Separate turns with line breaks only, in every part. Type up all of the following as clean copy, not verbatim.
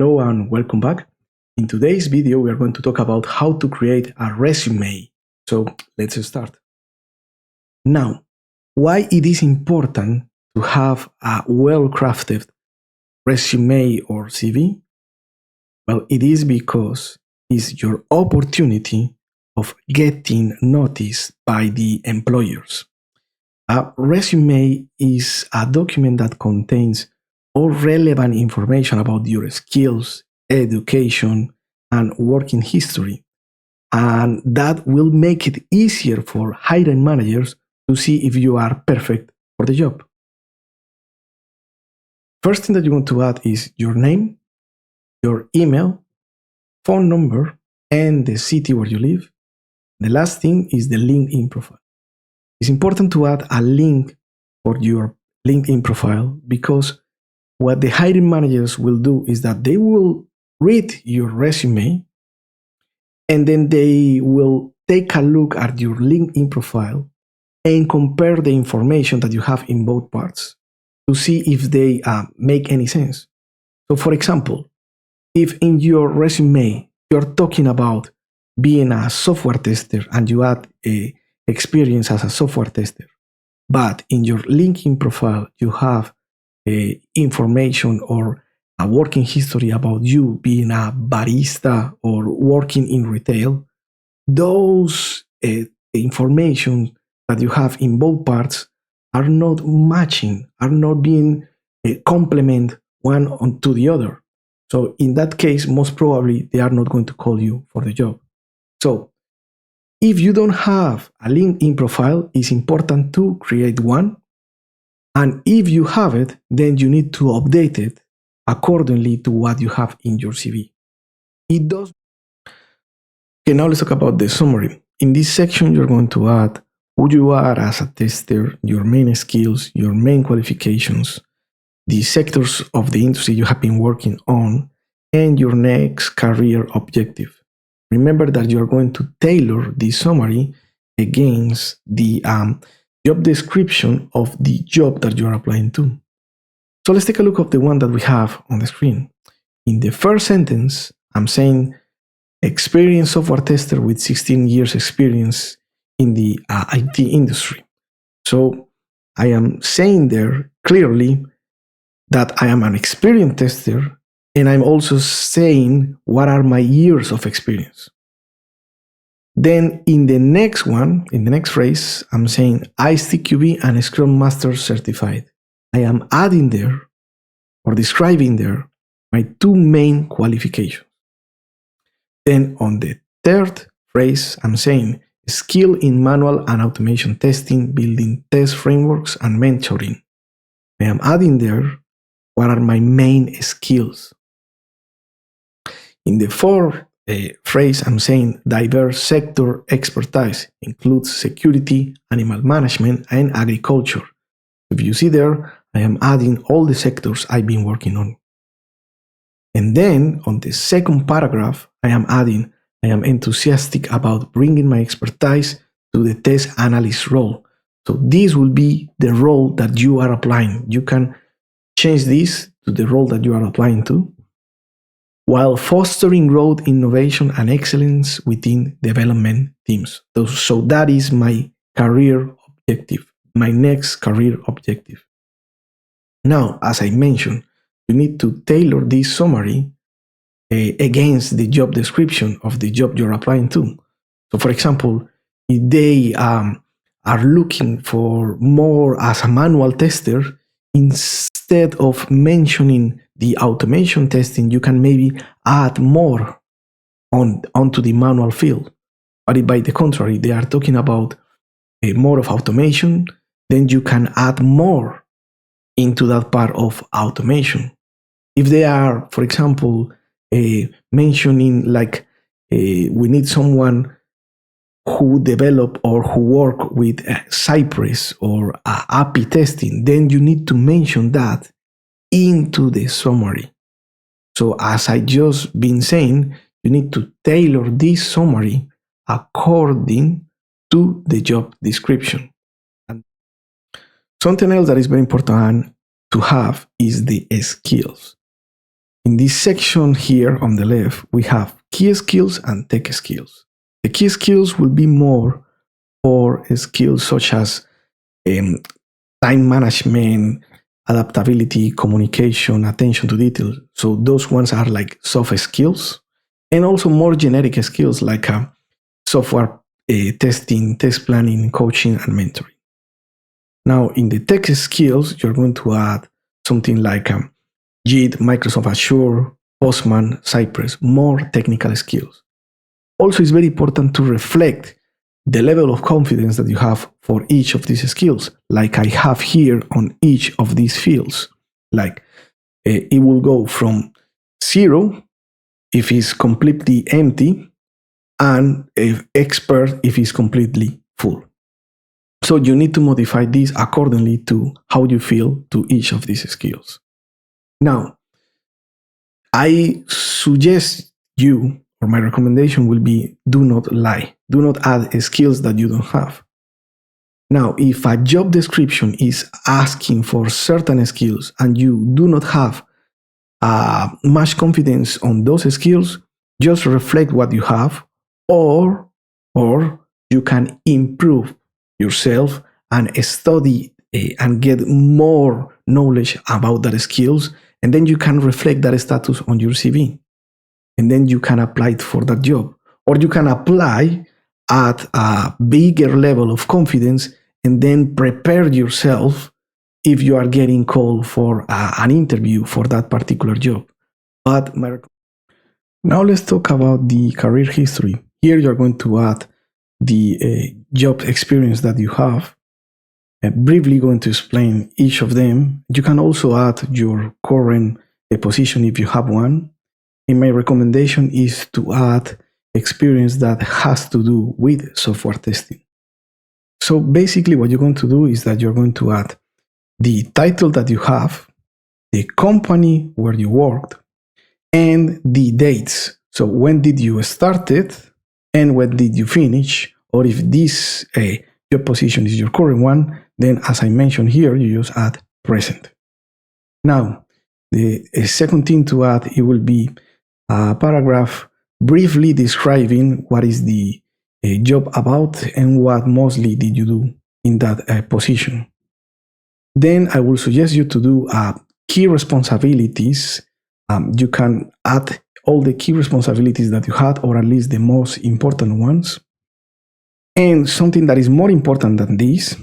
Hello and welcome back. In today's video, we are going to talk about how to create a resume. So let's start. Now, why it is important to have a well-crafted resume or CV? Well, it is because it's your opportunity of getting noticed by the employers. A resume is a document that contains all relevant information about your skills, education, and working history. And that will make it easier for hiring managers to see if you are perfect for the job. First thing that you want to add is your name, your email, phone number, and the city where you live. The last thing is the LinkedIn profile. It's important to add a link for your LinkedIn profile because what the hiring managers will do is that they will read your resume and then they will take a look at your LinkedIn profile and compare the information that you have in both parts to see if they make any sense. So for example, if in your resume you're talking about being a software tester and you add a experience as a software tester, but in your LinkedIn profile you have information or a working history about you being a barista or working in retail, those information that you have in both parts are not matching, are not being complement one onto the other. So in that case, most probably they are not going to call you for the job. So if you don't have a LinkedIn profile, it's important to create one. And if you have it, then you need to update it accordingly to what you have in your CV. It does. Okay, now let's talk about the summary. In this section, you're going to add who you are as a tester, your main skills, your main qualifications, the sectors of the industry you have been working on, and your next career objective. Remember that you're going to tailor the summary against the job description of the job that you're applying to. So let's take a look at the one that we have on the screen. In the first sentence, I'm saying experienced software tester with 16 years experience in the IT industry. So I am saying there clearly that I am an experienced tester, and I'm also saying what are my years of experience. Then in the next one, in the next phrase, I'm saying ISTQB and Scrum Master certified. I am adding there or describing there my two main qualifications. Then on the third phrase, I'm saying skill in manual and automation testing, building test frameworks, and mentoring. I am adding there what are my main skills. In the fourth phrase, I'm saying diverse sector expertise includes security, animal management, and agriculture. If you see there, I am adding all the sectors I've been working on. And then on the second paragraph, I am adding, I am enthusiastic about bringing my expertise to the test analyst role. So this will be the role that you are applying. You can change this to the role that you are applying to, while fostering growth, innovation, and excellence within development teams. So that is my career objective, my next career objective. Now, as I mentioned, you need to tailor this summary against the job description of the job you're applying to. So for example, if they are looking for more as a manual tester, instead of mentioning the automation testing, you can maybe add more onto the manual field. But if by the contrary, they are talking about more of automation, then you can add more into that part of automation. If they are, for example, mentioning like we need someone who develop or who work with Cypress or API testing, then you need to mention that into the summary. So as I just been saying, you need to tailor this summary according to the job description. And something else that is very important to have is the skills. in this section here on the left, we have key skills and tech skills. The key skills will be more for skills such as time management, adaptability, communication, attention to detail. So those ones are like soft skills, and also more generic skills like software testing, test planning, coaching, and mentoring. Now, in the tech skills, you're going to add something like JIT, Microsoft Azure, Postman, Cypress, more technical skills. Also, it's very important to reflect the level of confidence that you have for each of these skills, like I have here on each of these fields. Like it will go from 0 if it's completely empty, and expert if it's completely full. So you need to modify this accordingly to how you feel to each of these skills. Now, I suggest you, or my recommendation will be, do not lie. Do not add skills that you don't have. Now, if a job description is asking for certain skills and you do not have much confidence on those skills, just reflect what you have, or you can improve yourself and study and get more knowledge about that skills, and then you can reflect that status on your CV, and then you can apply it for that job, or you can apply at a bigger level of confidence and then prepare yourself if you are getting called for an interview for that particular job. But now let's talk about the career history. Here you're going to add the job experience that you have. Briefly going to explain each of them. You can also add your current position if you have one. And my recommendation is to add experience that has to do with software testing. So basically what you're going to do is that you're going to add the title that you have, the company where you worked, and the dates. So when did you start it and when did you finish? Or if this job position is your current one, then as I mentioned here, you just add present. Now, the second thing to add, it will be a paragraph briefly describing what is the job about and what mostly did you do in that position. Then I will suggest you to do key responsibilities. You can add all the key responsibilities that you had, or at least the most important ones. And something that is more important than this,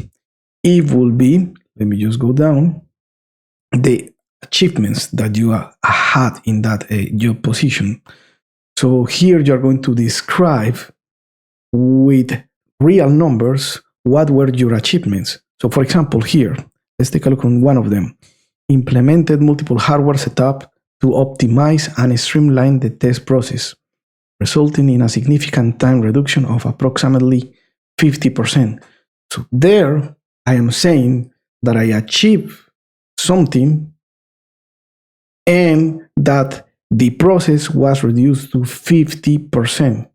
it will be, let me just go down, the achievements that you had in that job position. So here you're going to describe with real numbers what were your achievements. So for example, here, let's take a look on one of them. Implemented multiple hardware setup to optimize and streamline the test process, resulting in a significant time reduction of approximately 50%. So there, I am saying that I achieved something and that the process was reduced to 50%.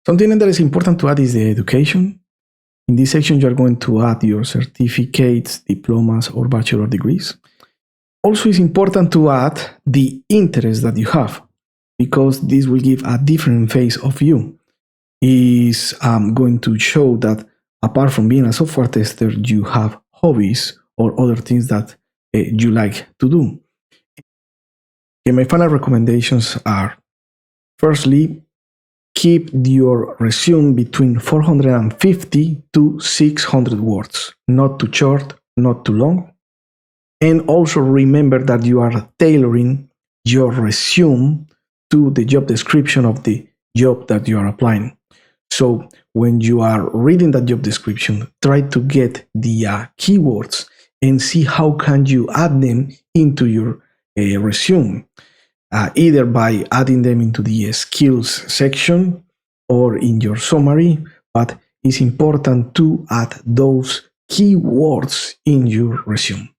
Something that is important to add is the education. In this section, you're going to add your certificates, diplomas, or bachelor degrees. Also, it's important to add the interest that you have, because this will give a different face of you. It's going to show that apart from being a software tester, you have hobbies or other things that you like to do. And my final recommendations are, firstly, keep your resume between 450 to 600 words, not too short, not too long. And also remember that you are tailoring your resume to the job description of the job that you are applying. So when you are reading that job description, try to get the keywords and see how can you add them into your resume, either by adding them into the skills section or in your summary, but it's important to add those keywords in your resume.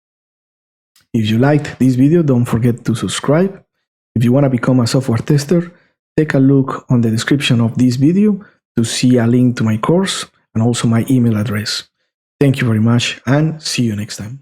If you liked this video, don't forget to subscribe. If you want to become a software tester, take a look on the description of this video to see a link to my course and also my email address. Thank you very much and see you next time.